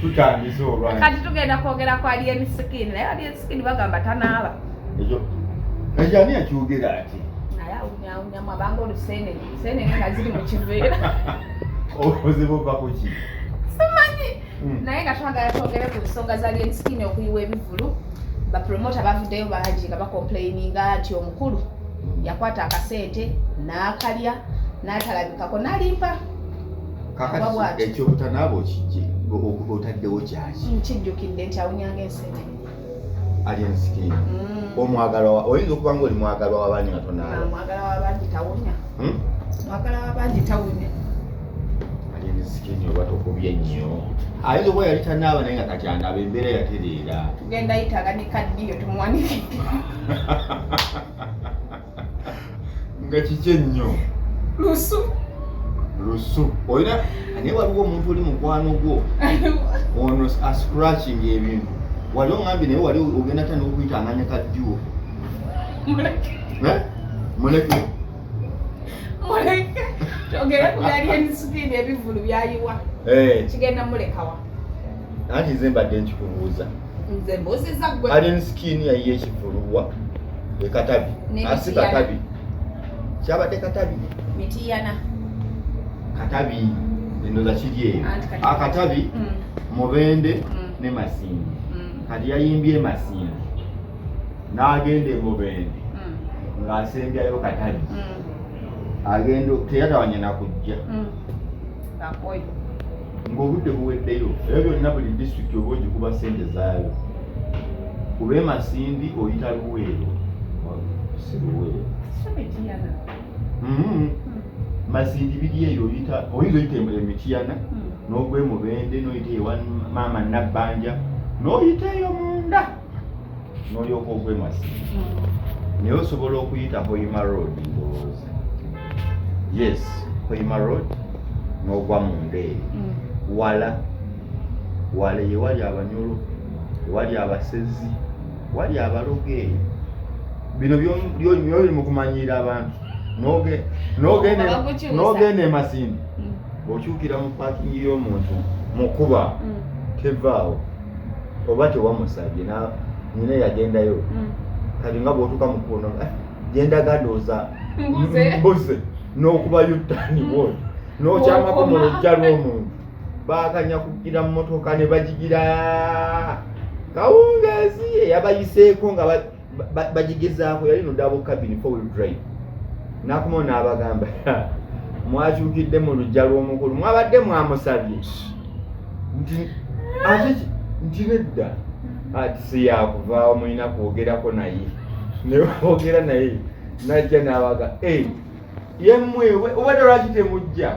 tutandize olwanyi kati tugenda kwogera ku alien skin naye alien skin bagamba tanaaba ekyo ani yakyogera ati naye awunyawunyamu abanga olusenene nga ziri mu kiveera obuzibu bva ku ki simanyi naye nga twagala twogere ku nsonga za alien skin okuyiwa ebivulu bapromota bavuddeyo baagi nga bakomplaininga nti omukulu yakwata akasente n'akalya n'atalabikako n'alimpa kakati ekyobutanaaba okijje otaddewo kyaki nkijjukidde nti awunyanga ensenene alien skin omwagalwa oyinza okuba nga oli mwagalwa w'abangi nga tonaaba mwagala w'abangi tawunya mwagala w'abangi tawunya alien skin oba tokubye nnyo ayinza okuba yali tanaaba naye nga kati anaaba embeera yatereera tugenda yitaga ne kaddiyo tumuwanikidde nga kiki ennyo lusu olina naye waliwo omuntu oli mukwano gwo ono ascratching ebintu wali oŋambye naye wali ogenda tani okuyita anganya kaddiwo muleke kyogere ku alien skin ebivulu byayiwa kigenda mulekawa anti nze mbadde nkikubuuza nze mbuuziza gwe alien skin yayiye ekivuluwa ekatabi asi katabi kyabadde katabi mitiyana katabi endoza kiri eyo akatabi mubende ne masindi kati yayimbye masindi n'agenda emubende ng'asembyayo katabi agenda teyatawanya nakujja ng'obudde buweddeyo ebyo byonna buli disitulikiti oba ogikuba sente zaayo kuba emasindi oyita luweero si luweero masindi biri eyo oyinza oyita emitiyana n'ogwa emubende n'oyita ewa maama nabbanja n'oyita eyo munda n'olyoka ogwa emasindi naye osobola okuyita hoima road ndowooza yes hoima road n'ogwa munda eyo wala ye wali abanyolo wali abasezi wali abaloga eyo bino byoli mu kumanyira abantu n'ogenda emasindi okyukira mu pakingi y'omuntu mukuba tevaawo oba tewamusabye nyina yagendayo kati nga bw'otuuka mu kuno genda gadooza mbuze n'okubayo ttani bwoti n'okyamako mu lujja lw'omuntu bakanya kugira mu motoka ne bagigira kawungeezi yabayiseeko nga bagigezaako yali no double cabin 4-wheel drive nakumo n'abagamba mwakyukidde mu lujja lw'omukulu mwabadde mwamusabye nti nedda ati siyakuvaawo mulina kwogerako naye newoogera naye najja n'abaga yemmwewe obadde lwaki temujja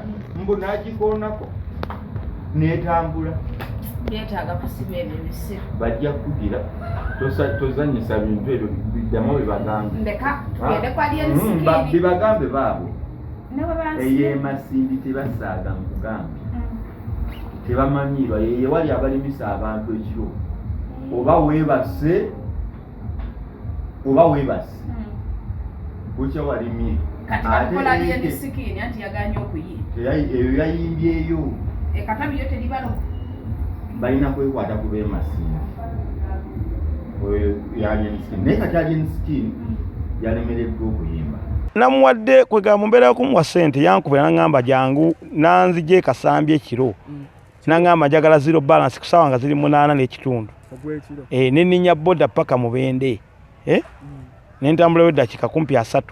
mbu n'agikoonako n'etambula byetaaga kusiba ebyo bisiru bajja kugira tozanyisa bintu ebyo biddamu bebagambe ndeka tugende ku alien skin bebagambe baabwe eyemasindi tebasaaga nkugambe tebamanyirwa yeye wali abalimisa abantu ekiro oba weebase bukya walimye kati bakola alien skin anti yaganye okuyiba eyo yayimbyeyo ekatabi yo teribalo balina kwekwata ku bemasindi oyo alien skin naye kati alien skin yalemereddwa okuyimba namuwadde kwegamba mbeera y'okumuwa ssente yankubira n'aŋŋamba jangu nanzija ekasambye ekiro n'aŋŋamba njagala zero balance ku ssaawa nga ziri 8 n'ekitundu nenninya boda paka mubende nentambulayo eddakiika kumpi 3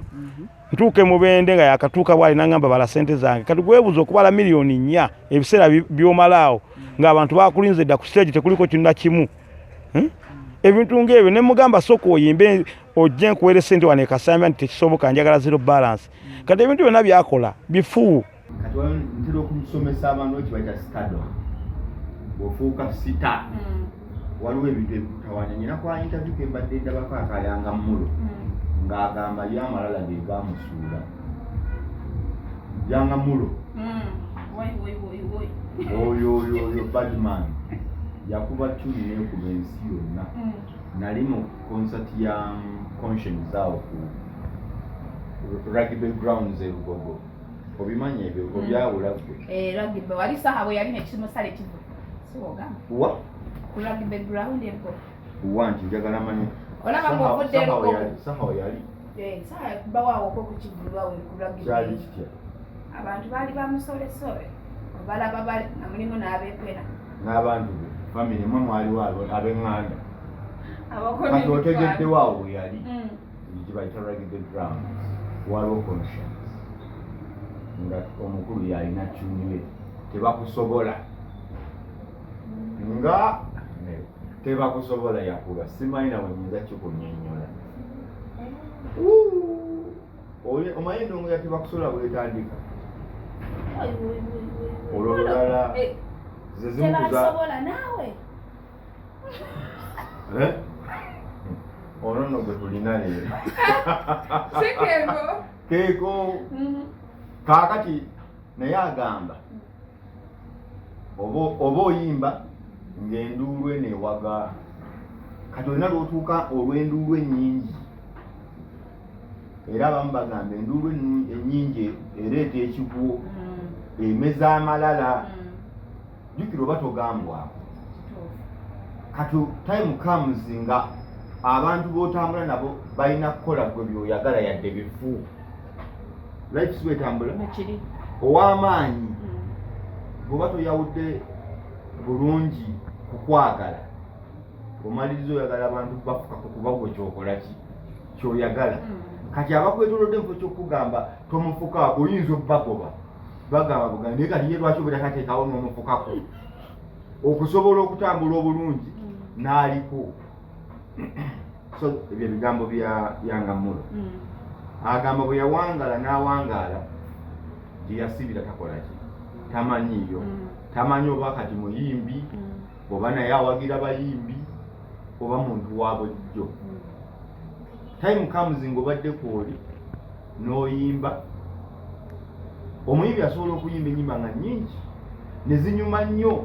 ntuuke mubende nga yakatuuka bwali n'aŋŋamba bala ssente zange kati gwebuuza okubala miliyoni 4 ebiseera by'omalaawo ng'abantu bakulinze dda ku stage tekuliko kintu na kimu ebintu ng'ebyo ne mugamba sooka oyimbe ojje nkuwere ssente wano ekasambya nti tekisoboka njagala zero balance kati ebintu byonna byakola bifu kati ntera okumusomesa abantu ekibaita stado bw'ofuuka sita waliwo ebintu ebikutawanya nyina kwa interview ke mbadde ndabako akayanga mulo ng'agamba yamalala ge bamusuula yanga mulo oyo badman yakuba tuni nekuba ensi yonna nali mu concert ya conscience zaawo ku rugby grounds erugogo obimanya ebyo obyawula gwe rugby wali saha bwe yali nekimusale kivu Wa Kulagi background yako. Uwanti njagala manyi. Olaba ng'ovudde lukoko. Sahawa yali. Sawa bawawo ko kukivulwa we kulagi. Kyali kitya. Abantu baali bamusolesole. Balaba bali na mulimu n'abeepera. N'abantu be family mwe mwali wabo ab'enganda. Abakoni. Kati otegedde waawo we yali. Kibayita rugby ground. Waliwo conscience. Nga omukulu yalina kyunye tebakusobola. Nga tebakusobola yakuba simanyi nawe nyinza kikunnyonnyola. Omanyi endongo ya tebakusobola bwetandika. Olwolulala ze zimukuza tebakusobola naawe. Ono nno gwe tulina leero. Sekeeko. Keeko. Kaakati naye agamba oba oyimba ng'enduulu eneewaga. Kati olina lw'otuuka olw'enduulu ennyingi. Era abamu bagamba enduulu ennyingi ereeta ekigwo, emeza amalala. Jjukira oba togambwako. Kati time comes nga abantu b'otambula nabo balina kukola gwe by'oyagala yadde bifu. Life si bwetambula. Ow'amaanyi bw'oba toyawudde bulungi kukwagala, omaliriza oyagala abantu bafukako kuba gwe kyokola ki kyoyagala. Kati abakwetolodde mufo ky'okugamba tomufukako oyinza obbagoba bagamba buganda naye kati ye lwaki obutakateekawo n'omufukako okusobola okutambula obulungi n'aliko. So ebyo ebigambo byangammulo. Agamba bwe yawangala n'awangaala gye yasibira takola ki tamanyiyo. Tamanyi oba kati muyimbi oba naye awagira bayimbi oba muntu wa bulijjo. Time comes ng'obadde kwoli n'oyimba. Omuyimbi asobola okuyimba ennyimba nga nnyingi ne zinyuma nnyo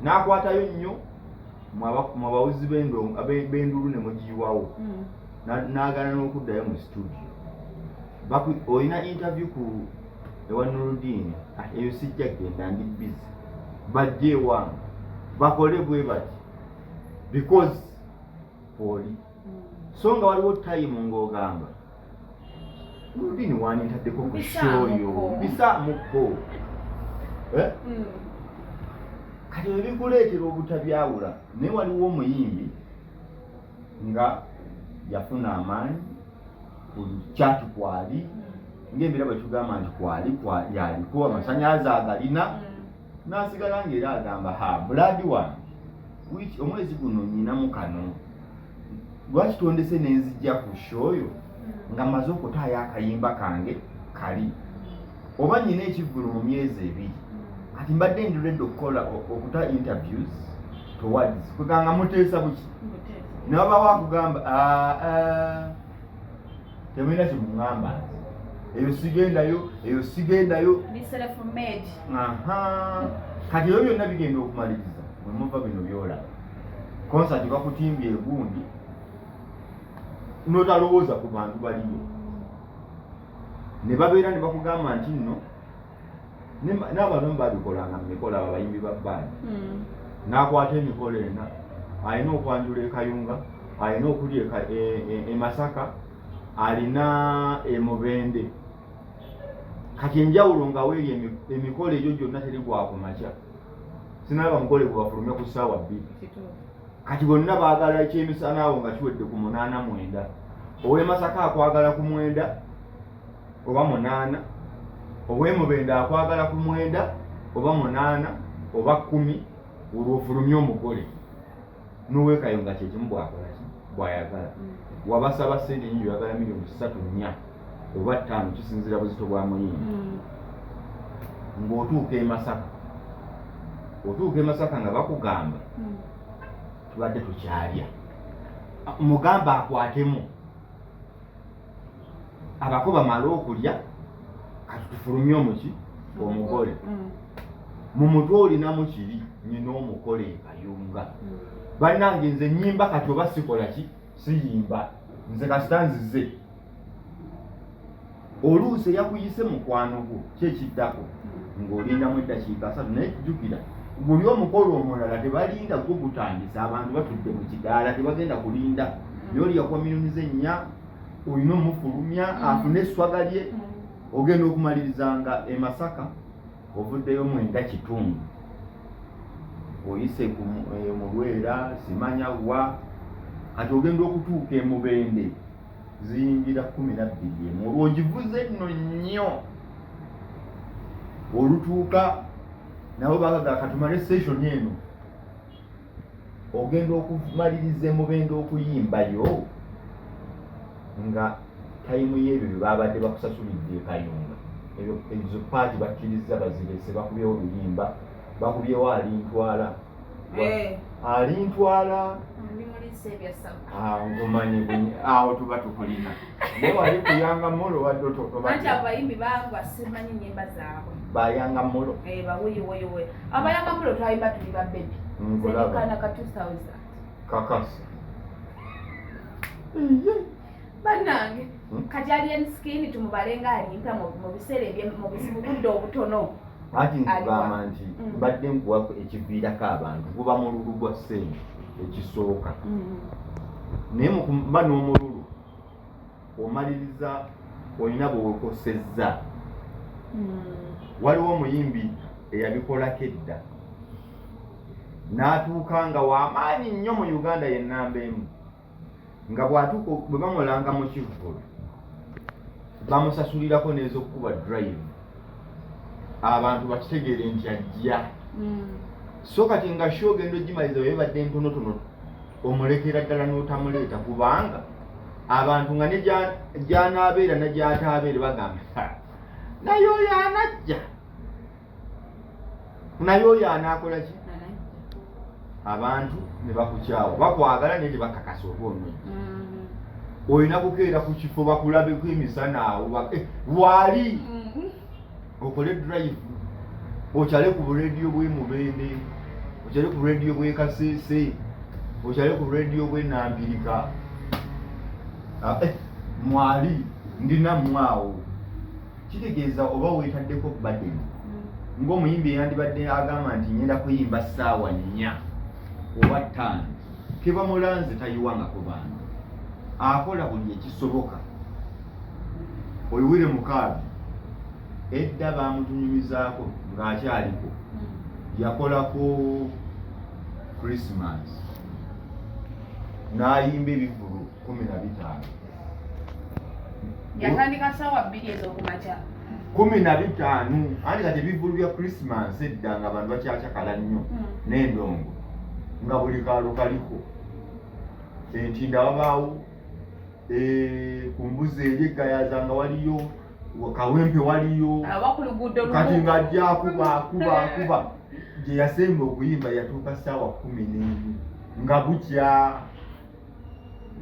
n'akwatayo nnyo mu abawuzi b'enduulu ne mugiyiwawo n'agaana n'okuddayo mu studio. Olina interview ku ewa Nuruddin, eyo sijja genda ndi busy. Bajje ewange bakole bwe bati because oli so nga waliwo time ng'ogamba Nuruddin wanitaddeko ku shoyo bisaamuko. Kati ebikuleetera obutabyawula naye waliwo omuyimbi nga yafuna amaanyi kyati kwali ng'ebira bwe tugamba nti kwali yaliko amasannyalaze agalina n'asigala ng'era agamba buladi wange omwezi guno nyinamu kano lwaki tondese nenzijja ku shoyo nga maze okutaayo akayimba kange kali oba nyina ekivvulu mu myezi ebiri kati mbadde ndiredde okuta interviews towards kweganga muteesa buki naba wakugamba temulina kimuŋŋamba eyo sigendayo kati ebyo byonna bigenda okumaliriza bwe muva bino byolaba konsati bakutimbye egundi notalowooza ku bantu baliyo ne babeera ne bakugamba nti nno n'abantu babikolanga mu mikolo abo abayimbi ba bbaandi n'akwata emikolo ena alina okwanjula ekayunga alina okulya emasaka alina emubende. Kati enjawulo nga weeri emikolo egyo gyonna teri gwakumakya sinalaba mukole gwe bafulumya ku ssaawa 2 kati bonna baagala ekyemisana awo nga kiwedde ku 8-9 ow'emasaka akwagala ku 9 oba 8 ow'emubende akwagala ku 9 oba 8 oba 10 olwofulumya omugole n'owekayunga kyekimu bwakola ki bwayagala wabasaba ssente nyingi oyagala miliyoni 3-4 oba 5 kisinzira buzito bwa muyimbi ng'otuuka e Masaka nga bakugamba tubadde tukyalya mugamba akwatemu abako bamala okulya kati tufulumye omuki omugole mu mutwe olinamu kiri nyina omukole ekayunga bannange nze nnyimba kati oba sikola ki siyimba nze kasita nzize oluusi eyakuyise mukwano gwo kyekiddako ng'olindamu eddakiika 3 naye kijjukira buli omukolo omulala tebalinda gwe gutandisa abantu batudde mu kidaala tebagenda kulinda yoli yakwa milionize 4 olina omufulumya afune esswaga lye ogenda okumalirizanga e Masaka ovuddeyo 9 oyise mu Lwera simanya wa ati ogenda okutuuka e Mubende ziyingira 12 olwo ogivuze nno nnyo olutuuka nabo bagaga katumale session eno ogenda okumaliriza e Mubende okuyimbayo nga time y'ebyo bye babadde bakusasulidde Kayunga ezo paati bakkiriza bazirese bakubyewo oluyimba bakubyewo alintwala alintwala ngomanyi awo tuba tukulina naye wali kuyanga molo wadde anti abayimbi bangwa simanyi nnyimba zaabwe bayanga molo bawuyiwoyiwe abayanga molo twayimba tuli babebi zenikana ka 2000 kakasa bannange kati alien skin tumubalenga alimpa mu biseera mu budde obutono ati nkugamba nti mbadde nkuwako ekiviirako abantu kuba mululu gwa ssente ekisooka naye mukuba n'omululu omaliriza olina bwewekosezza waliwo omuyimbi eyabikolako edda n'atuuka nga w'amaanyi nnyo mu Uganda ye nnamba emu nga bw'atuuka bwe bamulanga mu kivvulu bamusasulirako n'ez'okkuba drive abantu bakitegeere nti ajja so kati nga sho ogenda ogimaliza webadde ntonotono omulekera ddala n'otamuleeta kubanga abantu nga ne gy'anaabeera ne gy'ataabeere bagamba naye oyo anajja naye oyo anaakola ki abantu ne bakukyawa bakwagala naye tebakakasa oba onnyo olina kukeera ku kifo bakulabeko emisana awo waali okole drive okyale ku bulediyo bwe Mubende okyale ku bulediyo bwe Kasese okyale ku bulediyo bwe Nambirika mwali ndina mwawo kitegeeza oba weetaddeko badden ng'omuyimbi eyandibadde agamba nti ngenda kuyimba ssaawa 4 oba 5 keba mulanze tayiwangako bantu akola buli ekisoboka oyiwire mukaabi edda bamutunyumizaako ng'akyaliko yakolako Christmas n'ayimba ebivulu 15 yatandika ssaawa 2 ez'okumakya 15 anti kati ebivulu bya Christmas edda nga abantu bakyakakala nnyo n'endongo nga buli kaalo kaliko entinda wabaawo ku mbuzi eri egayaza nga waliyo kawempe waliyo kati nga ajja akuba gye yasemba okuyimba yatuuka ssaawa 11 nga bukya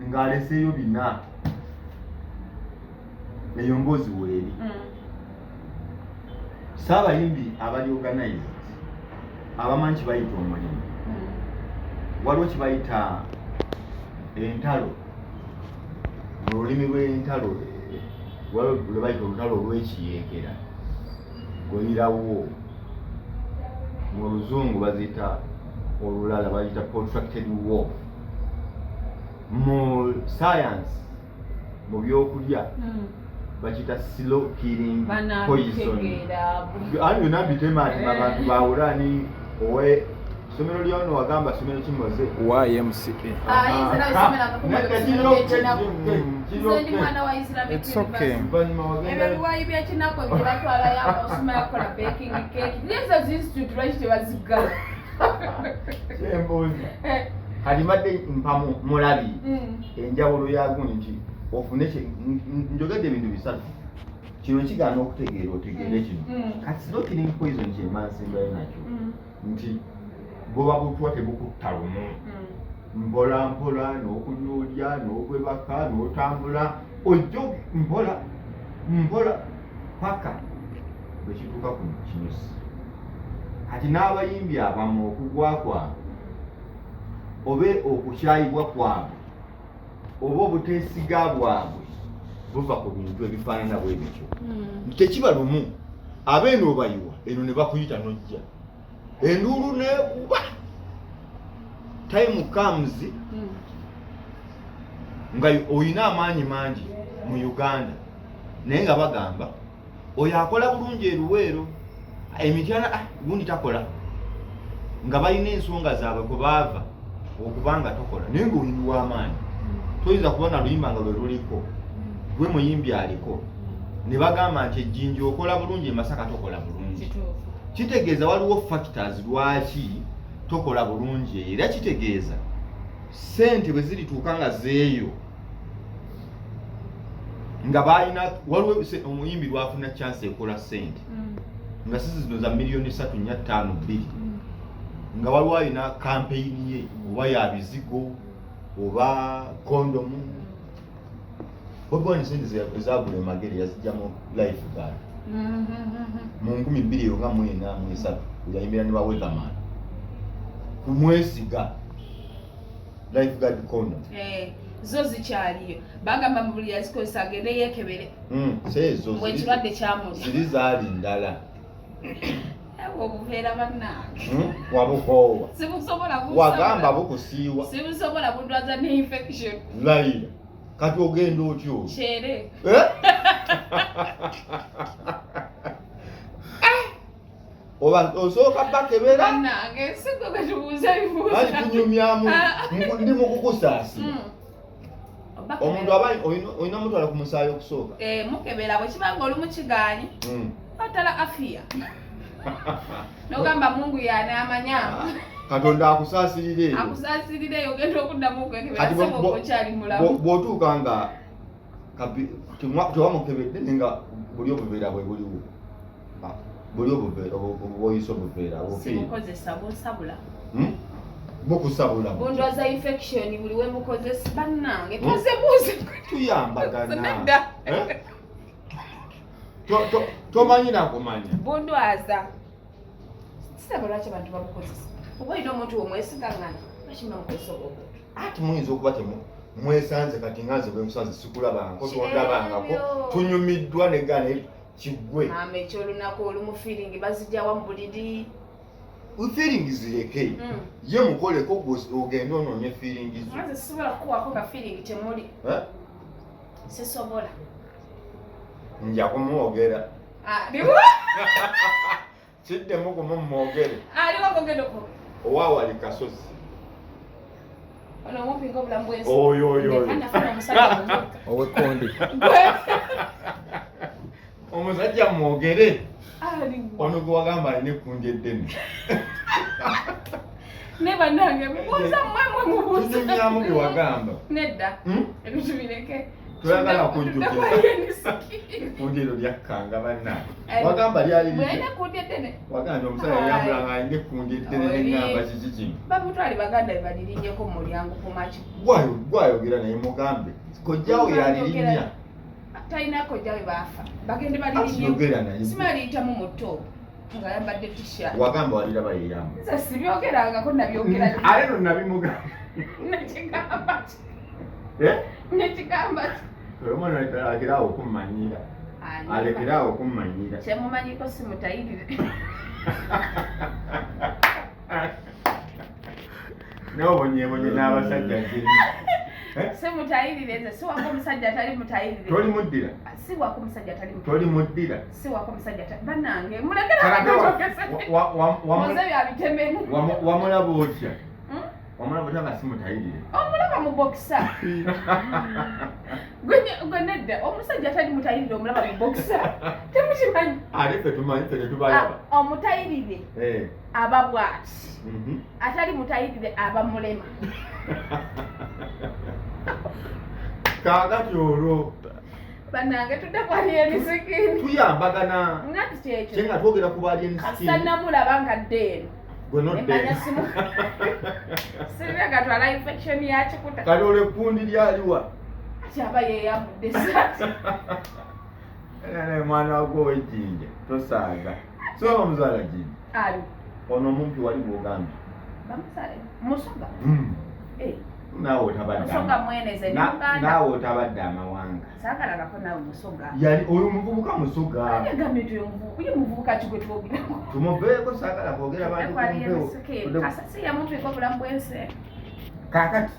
ng'aleseeyo 4 eyo mboozi weeri saabayimbi abali organized abamanyi kibayita omulimu waliwo kibayita entalo mu lulimi lw'entalo lwe bayita olutalo olw'ekiyeekera golirawo mu luzungu baziyita olulala bayita protracted war mu science mu byokulya bakita slow killing poison ani byonna mbitema ati abantu bawulani owe somero lyono wagamba somero kimoze YMCA It's okay. Everywhere you are now going to batwala osoma yakola baking cake. These institute right tebaziga. Embozi. Halimade mpamu mulabi. Enjawulo yago nti ofune njogedde ebintu bisatu. Kino kigaana okutegeera otegeere kino. Kati slow killing poison kye mansimba nakyo. Nti boba butwa tebukutta lumu mpola mpola n'okunyolya n'okwebaka n'otambula ojjo mpola paka bwe kituuka ku kinyusi kati n'abayimbi abamu okugwa kwabwe obe okukyayibwa kwabwe oba obuteesiga bwabwe buva ku bintu ebifaanana bwe bityo tekiba lumu abeeno obayiwa eno ne bakuyita n'ojja enduulu neekuba. Time comes nga oyina amaanyi mangi mu Uganda naye nga bagamba oyo akola bulungi eruweero emityana gundi takola nga balina ensonga zaabwe kwe baava okubanga tokola naye ng'oyimbi w'amaanyi toyinza kubona luyimba nga lwe luliko gwe muyimbi aliko ne bagamba nti ejjinja okola bulungi e Masaka tokola bulungi kitegeeza waliwo factors lwaki tokola bulungi era kitegeeza sente bwe zirituuka nga zeeyo nga balina waliwo omuyimbi lwafuna chance ekola sente nga sisi zino za $3.5 nga waliwo alina campaign ye oba ya bizigo oba kondomu wabona sente ezagula emagere yazijjamu life guard mu 2023 yayimbira ne baweatherman kumwesiga life guard condom zo zikyaliyo bagamba mu buli yazikozesa agende yeekebere seezo bwekirwadde kyamuli ziri zaali ndala obuveera bannange wabukoowa sibusobola wagamba bukusiiwa sibusobola kudwaza ne infection layira kati ogenda otyo kyere oba osooka bakebera bannange sigwe gwe tubuuza ebibuuzo ali kunyumyamu ndi mu kukusaasira omuntu aba olina mutwala ku musaayi okusooka mukebera bwe kibanga olumu kigaanyi otala afiya nogamba mungu yani amanya katonda akusaasirire eyo ogenda okuddamu okwekeberaaokyali mulamu bw'otuuka nga tewamukebedde nenga buli obuveera bwe buliwo buli obuboyisa obuveera sibukozesa busabula bukusabula bundwaza infection buli we bukozesa bannange tozebuuze tuyambagana tomanyira kumanya bundwaza kisaba lwaki abantu babukozesa oba olina omuntu omwesigangana bakima mukozesa obwobuntu ati muyinza okuba mwesanze kati nganze bwe musanze sikulabangako tondabangako tunyumiddwa negane kigwe mama ekyolunaku olumu feeling bazijjawa mu buliri feeling zireke ye mukoleko ogenda onoonye feeling zo nze sisobola kukuwaako ka feeling temuli sisobola nja kumwogera kiddemu kumumwogere aliwo kogenda okuba owawali kasozi ono omumpinga obulamu bwensi oyoyoyoanafuna omusajja mumukka owekondi omusajja mwogere ono gwe wagamba alina ekkundi eddene ne bannange mubuuza mmwe mubuuza tunyumyamu bye wagamba nedda ebintu bireke toyagala kujjukira ekkundi eryo lyakkanga bannange wagamba lyali wagamba omusajja yambulanga alina ekkundi eddene neŋŋamba kiki kino babutwali baganda bebalirinnyeko mu mulyango kumaki gwayogera naye mugambe kojjawo yalirinnya talina kojjawe baafa bagende balirinnye simaliyitamu mu ttoobo nga yambadde tisha wagamba waliraba yeyamba nze sibyogerangako nabyogera ale no nabimugamba nekigamba omwana alekerawo okummanyira alekerawo okummanyira kyemumanyiko simutayirire nobonyebonye n'abasajja geni simutayirire nze siwako omusajja atali mutayirire toli muddira siwako omusajja atali toli muddira siwako omusajja bannange mulegeraaoze byabitememu wamulaba otya wamulaba otya nga simutayirire omulaba mu bokisa gwe nedda omusajja atali mutayirire omulaba mu bokisa temukimanyi ate fe tumanyi fe tetubalaba omutayirire aba bwati atali mutayirire aba mulema kaakati olwo bannange tudde kwali emisikini tuyambagana ngati kyekyo kyenga twogera ku baali emisikini kasannamulaba nkadde eno gwe nodde sirega twala infection yakikuta kali olwo ekkundi lyaliwa kyaba yeyambudde saati mwana wagwo ow'ejjinja tosaaga soba omuzaala jinja ali ono omumpi wali bwogambye bamusale musoga naawe otabadde Musonga mweneze ni Uganda. naawe otabadde amawanga Saagalako naawe Musonga. yali oyo muvubuka Musoga Agambye uyo muvubuka kigwe twogera. tumuveeko saagala kwogera bantu kumpewo Kasasi ya muntu ekobulamu bwense. kaakati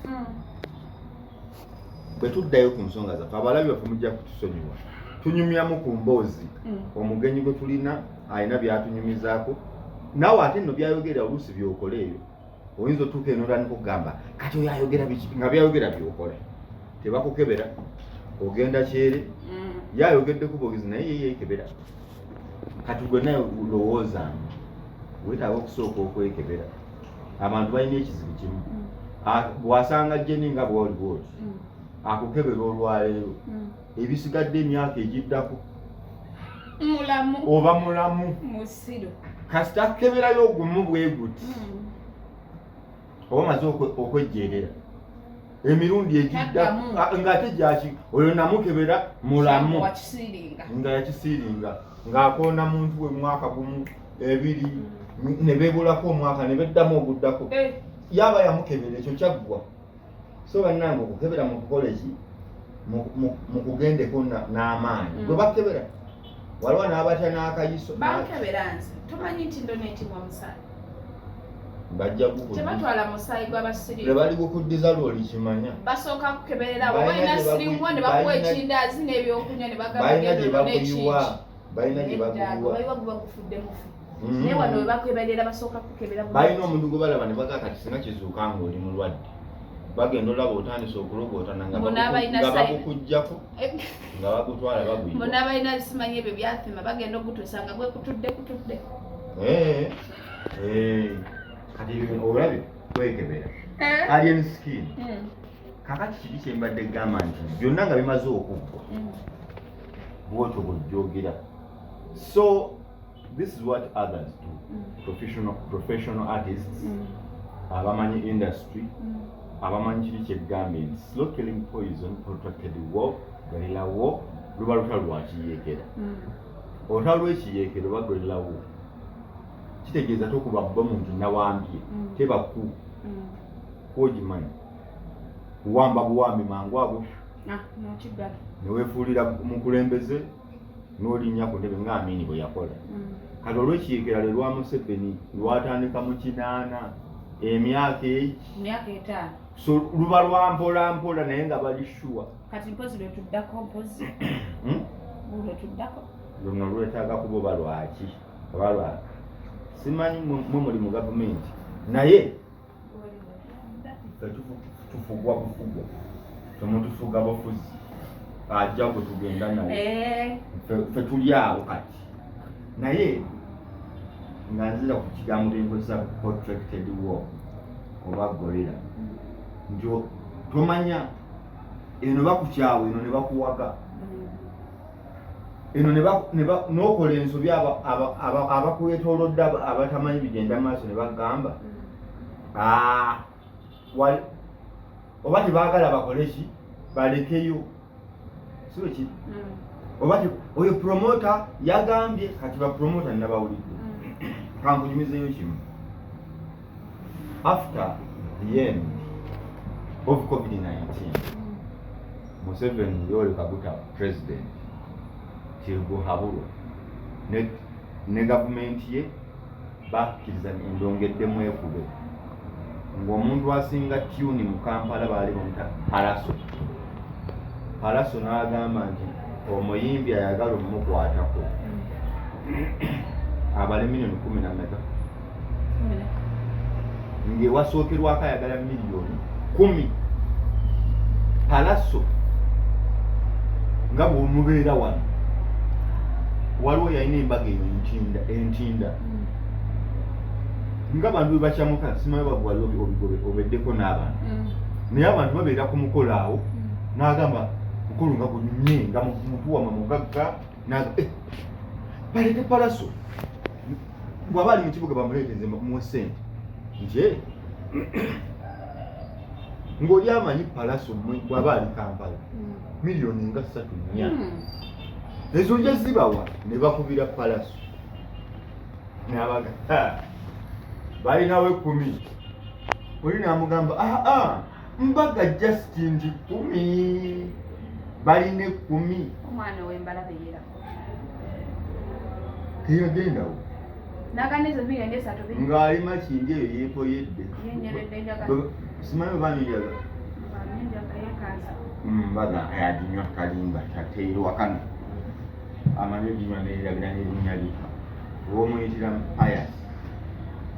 bwe tuddayo ku nsonga zaffe abalabi baffe mujja kutusonyiwa tunyumyamu ku mboozi omugenyi gwe tulina alina byatunyumizaako naawe ate nno byayogera oluusi byokola ebyo oyinza otuuka eno otanikugamba kati oyo ayogera biki nga byayogera byokola tebakukebera ogenda kyere yayogeddeku bwogezi naye ye yeekebera kati gwe naye lowoozaamu weetaaga okusooka okwekebera abantu balina ekizibu kimu bw'asanga jjeni nga bwoli bwoti akukebera olwaleero ebisigadde emyaka egiddako mulamu oba mulamu musiru kasita akeberayo ogumu bwe guti oba maze okwejjeerera emirundi egidda ng'ate gyaki oyo namukebera mulamu nga yakisiiringa ng'akonda muntu we mwaka gumu ebiri ne beebulako omwaka ne beddamu oguddako yaba yamukebera ekyo kyaggwa so bannange okukebera mu kukola eki mu kugendeko n'amaanyi gwe bakebera waliwo n'abatya n'akayiso bakebera nze tomanyi nti ndoneti mwa musaayi bajja tebatwala musaayi gw'abasirimu tebali gukuddiza lwoli kimanya basooka kukeberera balina sirimu ne bakuwa ekindaazi n'ebyokunywa ne balina gye bakuyiwa balina gye bakuyiwa baliwa guba gufudde mufu naye wano we bakeberera basooka kukebera balina omuntu gwe balaba ne baga kati singa kizuuka ng'oli mulwadde bagenda olaba otandise okulogootana nga bakukuggyako nga bagutwala baguyiwa mbona balina simanyi ebyo byafema bagenda ogutuusa nga gwe kutudde kati olabye kwekebera alien skin kakati kiri kyembadde gamba nti byonna nga bimaze okuggwa bwotyo bwojjogera so this is what others do professional artists abamanyi industry abamanyi kiri kyegambye nti slow killing poison protracted war guerrilla war luba luta lwakiyeekera olutalo lw'ekiyeekero oba guerrilla war kitegeeza tokuba bomu nti nawambye tebaku kwogimanyi kuwamba buwambi mangu ago neweefuulira mukulembeze n'olinnya ku ntebe nga Amini bwe yakola kati olw'ekiyeekera lwe lwa Museveni lwatandika mu 8 emyaka 5 so luba lwa mpola mpola naye nga bali shuwa kati mpozi lwetuddako mpozi lwetuddako luno lwetaaga kuba oba lwaki oba lwaki simanyi mwe muli mu gavumenti naye tufugwa bufugwa temutufuga bufuzi ajja gwe tugenda naye ffe tuli awo kati naye nga nzira ku kigambo enkozesa protracted war oba gorilla nti tomanya eno bakukyawa eno ne bakuwaga eno n'okola ensobi abakwetoolodde abatamanyi bigenda maaso ne bagamba oba tebaagala bakole ki balekeyo siwe kiri oba oyo promota yagambye kati bapromota nabawulidde kankunyumizeyo kimu after the end of COVID-19 Museveni Yoweri Kaguta president kiriguhabulwa ne gavumenti ye bakkiriza endongeddemu ekube ng'omuntu asinga tuni mu Kampala baali bamuta Palaso n'agamba nti omuyimbi ayagala omumukwatako abale milioni 10 ng'ewasookerwako ayagala milioni 10 Palaso nga bw'omubeera wano waliwo yalina embaga eyo entinda ng'abantu bwe bakyamuka simanyi bagwali obeddeko n'abantu naye abantu babeera ku mukolo awo n'agamba mukolo nga gunyumye nga mutuwama mugagga baleete Palaso bw'aba ali mu kibuga bamuleeteze mu sente nje ng'oli amanyi Palaso bw'aba ali Kampala milioni nga 3 ezo nje zibawa ne bakubira Palaso n'abaga balinawo 10 oli n'amugamba mbaga Justin 10 baline 10 omwana w'embalabe yerako teyagendawo naganize milioni 3 ngali makindi eyo yeepoyedde yenyeredde njaga simanyi banyaga njaga yekaza mbaga ayadinywa kalimba tateero wakano amanyi dinywa n'erabira n'erinnya lye w'omuyitira ayas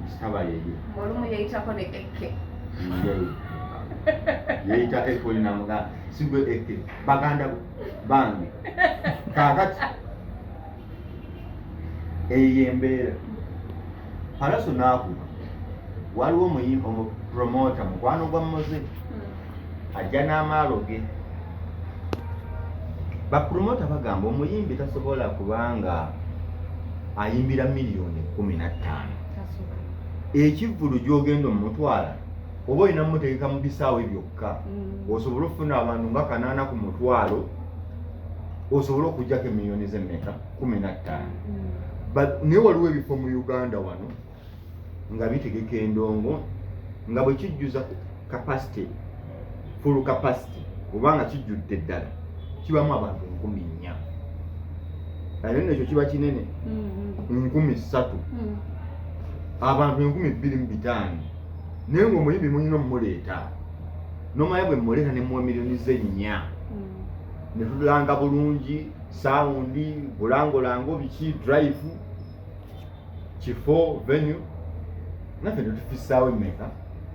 kitaba yeyo olumu yeyitako ne ekke yeyita ekoli namuga sigwe ekke baganda bange kakati eyo embeera Palaso naakuba waliwo omuyimba omupromota mukwano gwa Moze ajja n'amaalo ge bapromota bagamba omuyimbi tasobola kubanga ayimbira miliyoni 15 ekivulu gy'ogenda omutwala oba olina muteeka mu bisaawe byokka osobola okufuna abantu nga 8 ku mutwalo osobola okugjako emiliyoni z'emmeka 15 naye waliwo ebifo mu Uganda wano nga bitegeka endongo nga bwe kijjuza capacity full capacity obanga kijjudde ddala kibamu abantu 4,000 ate nekyo kiba kinene 3,000 abantu 2,500 naye ng'omuyimbi mulina omuleeta n'omanya bwe muleeta ne muwa miliyoni ze 4 ne tulanga bulungi saundi bulangolango biki drive kifo venue naffe ne tufisaawo emmeka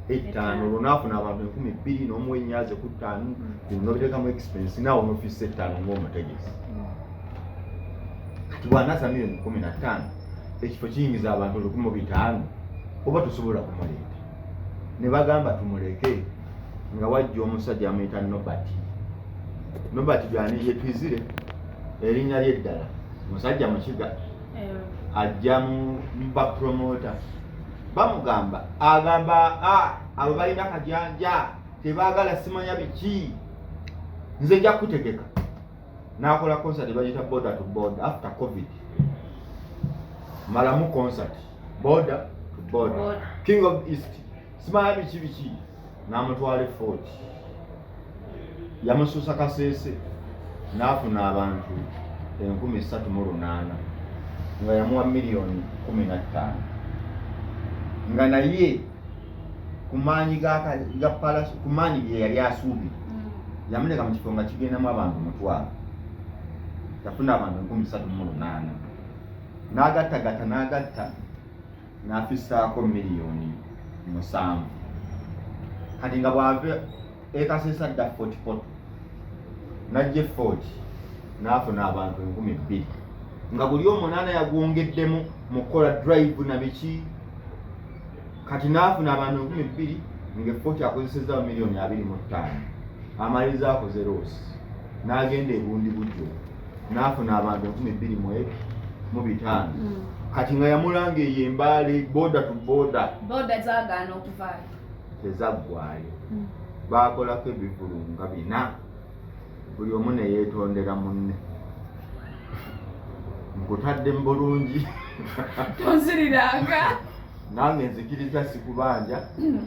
5 olwonaafuna abantu 2,000 n'omuwenyaze ku 5 nobiteekamu expense naawe n'ofisa 5 ng'omutegesi kati bw'anaasa miliyoni 15 ekifo kiyingiza abantu 1,500 oba tusobola kumuleeta ne bagamba tumuleke nga wajja omusajja amuyita Nobati gyani yetwizire erinnya ly'eddala musajja mukiga ajja mu bapromota bamugamba agamba abo balina kajanja tebaagala simanya biki nze nja kutegeka n'akola concert bagita border to border after covid malamu concert border to border king of east simanya biki n'amutwala fort yamusuusa kaseese n'afuna abantu 38,000 nga yamuwa miliyoni 15 nga naye kumaanyi ga Palaso kumaanyi bye yali asuubi yamuleka mu kifo nga kigendamu abantu 1,000 yafuna abantu 38,000 n'agatta n'afisaako miliyoni 7 kati nga bw'ave ekaseesa dda 40 najje 40 n'afuna abantu 2,000 nga buli omu 8 yagwongeddemu mu kukola drive na biki kati n'afuna abantu 2,000 nga 40 akozesezaawo miliyoni 25 amaliriza akoze roosi n'agenda ebundi bujjo n'afuna abantu 2,500 kati nga yamulanga eyo embaale border to border zaagaana okuvaayo tezaggwaayo baakolako ebivulu nga 4 buli omu ne yeetondera munne nkutadde mu bulungi tonziriranga nange nzikiriza sikubanja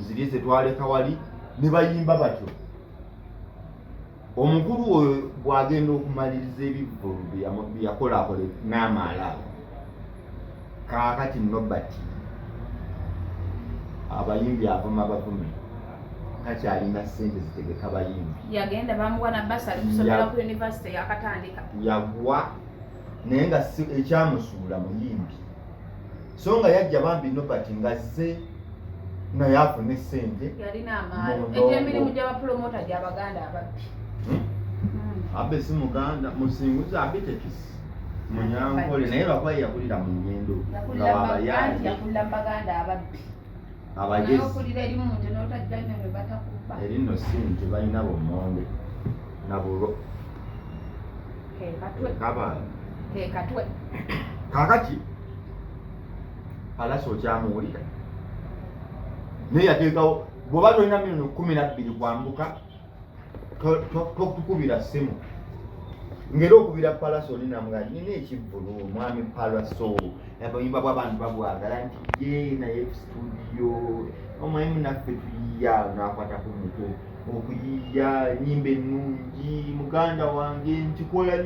ziri zetwaleka wali ne bayimba batyo omukulu oyo bw'agenda okumaliriza ebivulu byeyakolakole n'amalala kaakati Nobati abayimbi avuma bavume takyalina ssente zitegeka bayimbi yagenda bamuwa na basali kusomera ku university yakatandika yagwa naye nga ekyamusuula muyimbi so nga yajja bambi Nobati nga zze naye afune ssente yalina amaalo egy'emirimu gy'abapromota gy'abaganda ababbi abe si muganda musinguzi abetekisi munyankole naye lwakuba yakulira mu nnyendo nga wabayanja yakulira baganda ababbi abagezi erino simu tebalina bumonde nabulo katwe kakati Palaso okyamuwulira naye yateekawo bw'oba tolina miliyoni 12 kwambuka totukubira simu ngero okubira Palasoni namugamba nina ekivvulu omwami Palaso abayimba bw'abantu babwagala nti ye naye studio omwami naffe tuyiya nakwata ku mutwe okuyiya nyimba ennungi muganda wange nkikola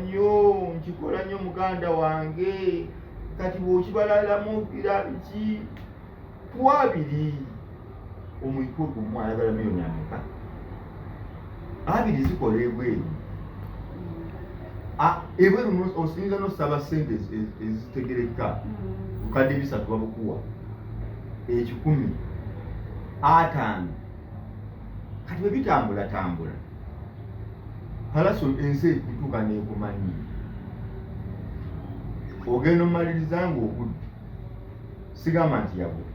nnyo muganda wange kati bw'okibalalamu bira biki twabiri omwiko gumu ayagala miliyoni ameka abiri zikola ebweru ebweru osinza n'osaba ssente ezitegereka bukadde 3 babukuwa 10 5 kati bwe bitambula Palaso ensi ekutuuka n'ekumanyi ogenda omaliriza ng'ogudde sigamba nti yagwa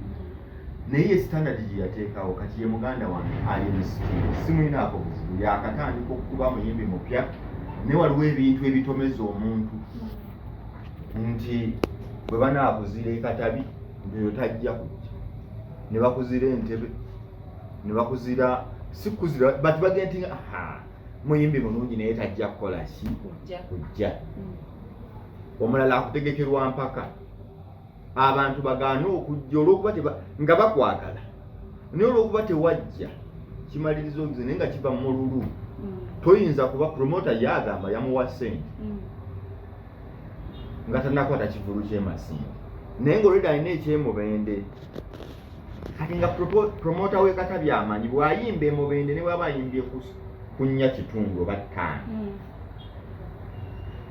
naye standard gye yateekawo kati ye muganda wange ali musikini simulinaako buzibu yakatandika okukuba muyimbi mupya naye waliwo ebintu ebitomeza omuntu nti bwe banaakuzira ekatabi ngeyo tajja kujja ne bakuzira entebe ne bakuzira sikuzira bati bagenda nti muyimbi mulungi naye tajja kukola ki kujja omulala akutegekerwa mpaka abantu bagaana okujja olw'okuba nga bakwagala naye olw'okuba tewajja kimaliriza ogize naye nga kiva mu lulu toyinza kuba promota yagamba yamuwa ssente nga tanakwata kivulu ky'emasinde naye ng'olwedde alina ekyemubende kati nga promota w'ekatabi amanyi bw'ayimba emubende ne bw'aba ayimbye kunnya kitundu oba 5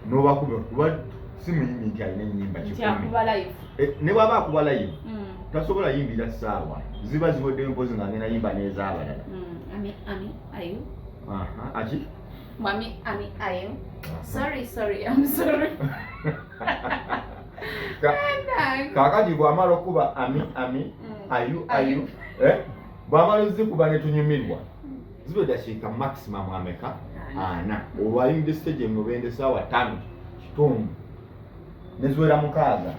n'obakuba kuba simuyimbi nti alina ennyimba 10 ne bw'aba akuba live tasobola yimbira ssaawa ziba ziweddeyo mpozi nga ngenda yimba n'ez'abalala Aki? Mami, ayo. Sorry, I'm sorry. Kakati bw'amala okuba ami, ayu. Bw'amala zikuba ne tunyumirwa. Zibe dakiika maximum ameka 4. Olwayimbye stage emubende ssaawa 5 kitundu. Ne ziwera 6.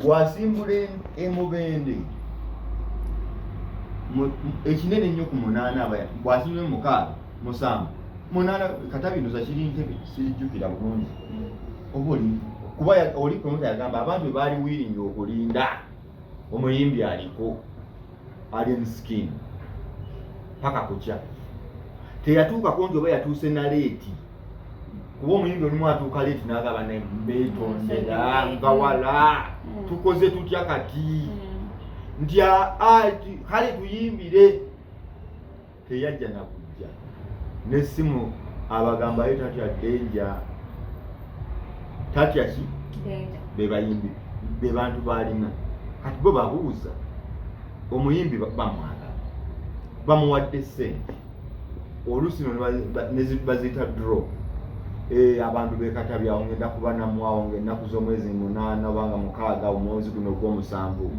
Bw'asimbula emubende ekinene nnyo ku 8 bw'asimbula 6 7 katabi ndoza kiri ntebe sirijjukira bulungi oba kuba oli promota yagamba abantu baali wiringi okulinda omuyimbi aliko ali mskin paka kucha teyatuuka konji oba yatuuse na leeti kuba omuyimbi olimu atuuka leeti n'agaba nebetondera ngawala tukoze tutya kati ntya kale tuyimbire teyajja nakujja nesimu abagamba ye tatya denja tatya ki bebayimbi be bantu balina kati bo babuuza omuyimbi bamwagala bamuwadde ssente oluusi bazita draw abantu bekatabi awo ngenda kuba namwawo ng'ennaku z'omwezi 8 obanga 6 omwezi guno gw'omusanvu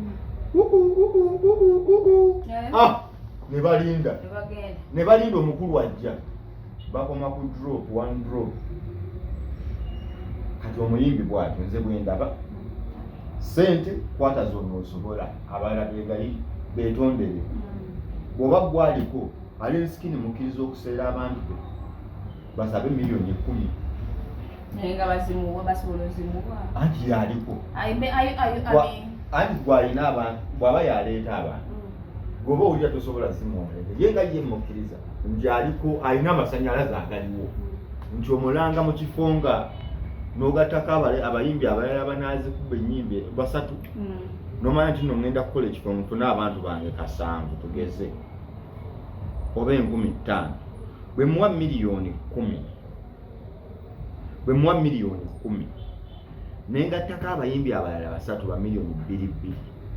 ne balinda omukulu ajja bakoma ku one drop kati omuyimbi bw'atyo nze bwendaba ssente kwata zonna osobola abalala begayi betondere bw'oba gwaliko ali ensikini mukkiriza okuseera abantu be basabe miliyoni 10 nga bazimuwa basobola ozimuwa anti yaliko anti gwalina abantu bw'aba yaleeta abantu goba owulira tosobola zimwolere ye nga ye mukkiriza nti aliko alina amasanyalaze agaliwo nti omulanga mu kifo nga n'ogattako abayimbi abalala banaazikuba ennyimbi 3 nomanya nti nno ngenda kukola ekifo nfune abantu bange 7 tugeze oba 15,000 bwe muwa miliyoni 10 naye ngattako abayimbi abalala 3 ba miliyoni 2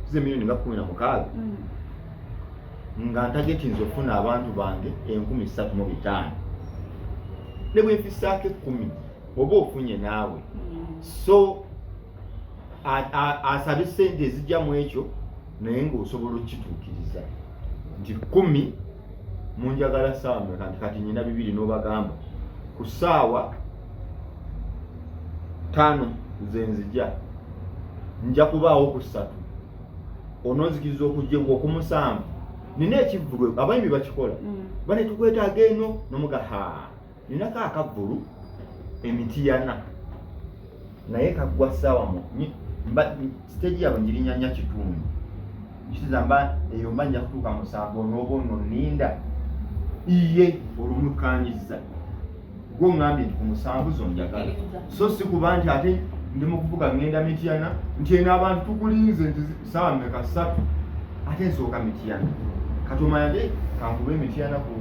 zize miliyoni nga 16 nga ntagetinza okufuna abantu bange 35,000 ne bwefisaako 10 oba ofunye naawe so asabe ssente ezijja mu ekyo naye ng'osobola okukituukiriza nti 10 munjagala ssaawa mmeka nti kati nyina 2 n'obagamba ku ssaawa 5 nze nzija nja kubaawo ku 3 ononzikiriza okujjebwa oku 7 nina ekivvulu abayimbi bakikola bane tukwetaaga eno nomuga ninako akavvulu emitiyana naye kagwa sawa mu stage yabo njirinyanya kitundu kizamba eyo manja kutuka musango n'obono ninda iye olumukanyiza gwo ngambi ku musango zonjagala so sikuba nti ate ndimo kuvuga ngenda mitiyana nti ena abantu tukulinze nti sawa mmeka ssatu ate nsooka mitiyana katuma yange kankube emitiyana ku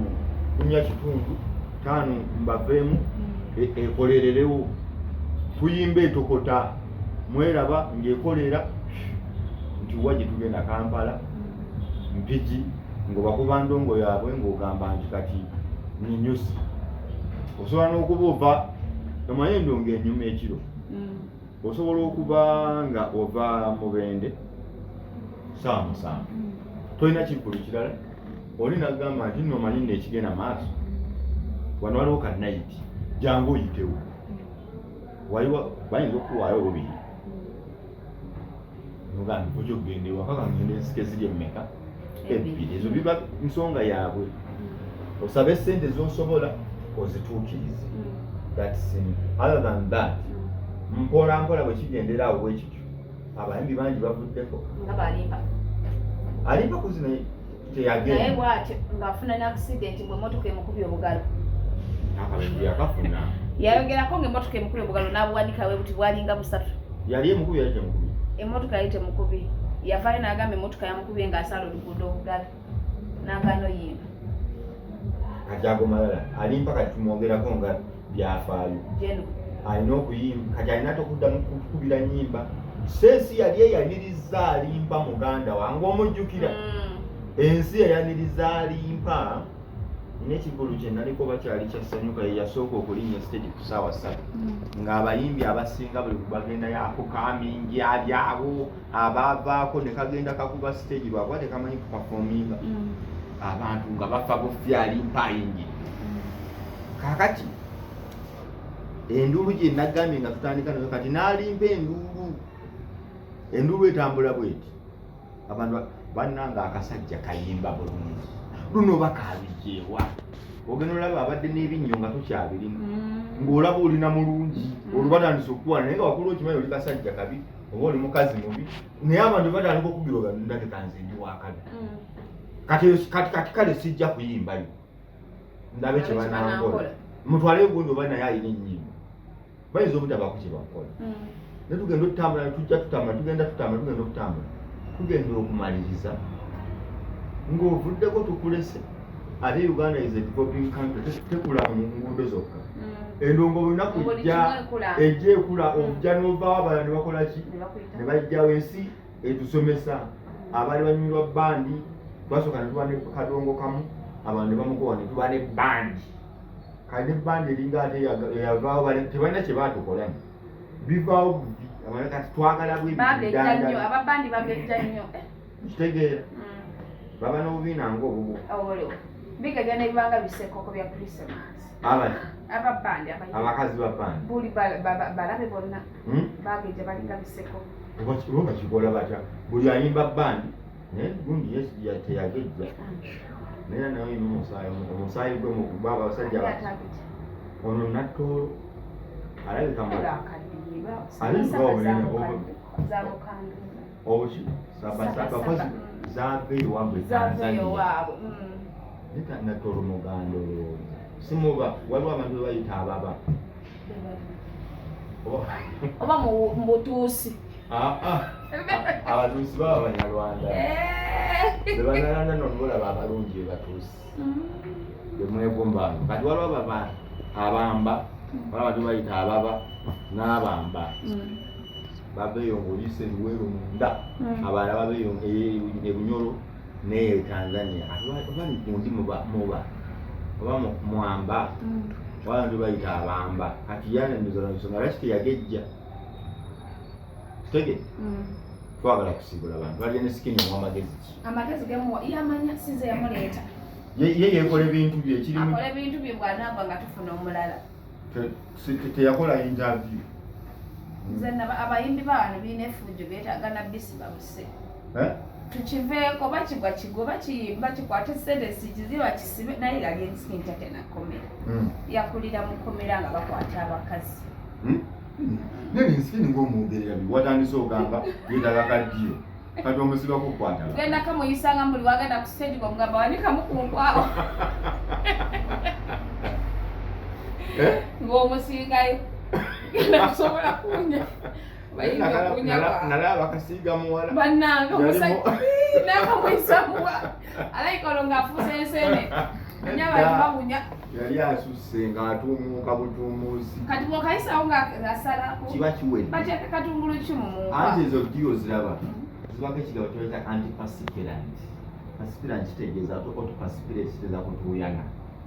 kunya kitundu 5 mbaveemu ekolererewo tuyimbe etokota mweraba ng'ekolera nti waje tugenda Kampala mpigi ng'obakuba ndongo yaabwe ng'ogamba nti kati ninyusi osobola n'okuba ova omanyi endongo enyuma ekiro osobola okuba nga ova Mubende saa 7 tolina kikulu kirala oli nagamba nti nno omanyi n'ekigenda maaso wano waliwo ka night jangu oyitewo waliwo bayinza okuwaayo obubiri nogambi kujja okugenda ewaka kangenda ensike ziri emmeka ebbiri ezo biba nsonga yaabwe osabe sente zosobola ozituukirize other than that mpola mpola bwe kigendera awo bwekityo abayimbi bangi bavuddeko alimpa kuzina teyagenda naye bw'atyo ng'afuna n'accident bw'emmotoka emukubye obugalo akabayimbi yakafuna yayogerako ng'emmotoka emukubye obugalo n'abuwanika we buti bwalinga busatu yali emukubye yali temukubye emmotoka yali temukubye yavaayo n'agamba emmotoka yamukubye ng'asala oluguudo obugalo n'agaano yimba kati ago Malala alimpa kati tumwogerako nga byafaayo jeno alina okuyimba kati alina tokuddamu kukubira nnyimba sensi yali eyaniriza alimpa muganda wange omujjukira ensi eyaniriza alimpa n'ekigulu kye naliko bakyali kyasanyuka ye yasooka okulinnya stage ku ssaawa 3 ng'abayimbi abasinga buli bagenda yako kamingi abyawo abaavaako ne kagenda kakuba stage lwakuba tekamanyi kupafominga abantu nga bafa bufya alimpa ayingi kakati enduulu gye nagambye nga tutandika nayo kati n'alimpa enduulu etambula bweti abantu bannanga akasajja kayimba bulungi luno bakaabijeewa ogenda olaba abadde n'ebinnyo nga tokyabirimu ng'olaba olina mulungi olubatandisa okuwana naye nga wakulu okimanyi oli kasajja kabi oba oli mukazi mubi naye abantu batandika okubiroga ndage kanze ndi wakabi kati kale sijja kuyimbayo ndabe kye banankola mutwale egundi oba naye alina ennyimba bayinza obutabaako kye bakola ne tugenda okutambula tujja tutambula tugenda okutambula tugenda okumaliriza ng'ovuddeko tukulese ate Uganda is a developing country tekula mu nguudo zokka endongo bonna kujja ejja ekula ojja n'ovaawo abala ne bakola ki ne bajjawo ensi etusomesa abaali banyumirwa bandi twasooka ne tuba ne kadongo kamu abantu ne bamukowa ne tuba ne bandi kale ne bandi eringa ate eyavaawo tebalina kye baatukola bivaawo buvi amala kati twagala ababandi bagejja nnyo kitegeera baba n'obubiina ng'obubu bigajja n'ebibanga bisekoko bya Christmas ababandi abakazi ba bandi buli balabe bonna bagejja balinga biseko oba kikola batya buli ayimba bandi naye gundi teyagejja naye nayo ina omusaayi gwe mukuba abasajja ono nattoolo alabika obuki sabakozi zaveeyo wabwe Tanzania nattoolo muganda simuba waliwo abantu bebayita ababa oba mubutuusi abatuusi baba Banyarwanda bebanyarwanda nonolaba abalungi bebatuusi bemwegombanga kati waliwo abamba waliwo abantu bayita ababa n'abamba babeeyo ng'oliisa ebiweero munda abalala babeeyo ebunyolo n'eyo Tanzania oba mundi muba oba mwamba abantu bayita abamba kati yanemizolonsonga lwaki teyagejja kitege twagala kusiibula abantu balya ne sikini omwamagezi ki amagezi gemu yamanya size yamuleeta ye yekola ebintu bye ekirimu akola ebintu bye bw'anaagwa nga tufuna omulala teyakola interview nze abayimbi baano birina efujjo beetaaga nabbisi babuse tukiveeko bakigwa kigo bakiyimba kikwate sente sikiziba kisibe naye yali ensikini tate nakomera yakulira mu komera nga bakwata abakazi nene ensikini ng'omwogerera watandise ogamba yeetaaga kaddiyo kati omusiba kukwata genda kamuyisanga muli wagenda ku stage ng'omugamba wanikamu ku nkwawa ng'omusingayo genda kusobola kunya nalaba akasiiga muwala bannanga nakamuyisa muwala alayika olwo ng'afuusa ensene nyabababunya yali asusse ng'atuumuuka butuumuusi kati bw'okayisawo ng'asalako kiba kiwedde bateeka katungulu ki mu munka anti ezo diyo ziraba zibako ekigabo kyoyita antipasipirant pasipirant kitegeeza otopasipirate kitegeeza kutuuyana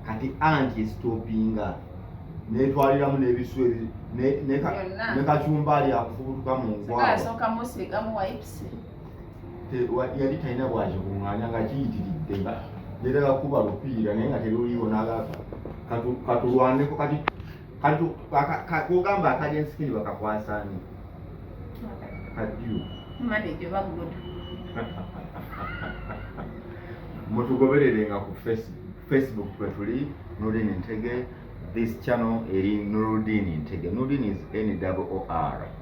kati anti esitopinga netwaliramu n'ebisu ne kacumbaali akufubutuka mu nkwawa yali talina bwakikuŋŋaanya nga kiyitiridde leetera kuba lupiira naye nga teruliiwo katulwaneko kati kogamba akali ensikini bakakwasaani kaddiyo mutugobererenga ku Facebook kwe tuli Nurdin Ntege. This channel eri Nurdin Ntege. Nurdin is N-O-R-D-E-E-N.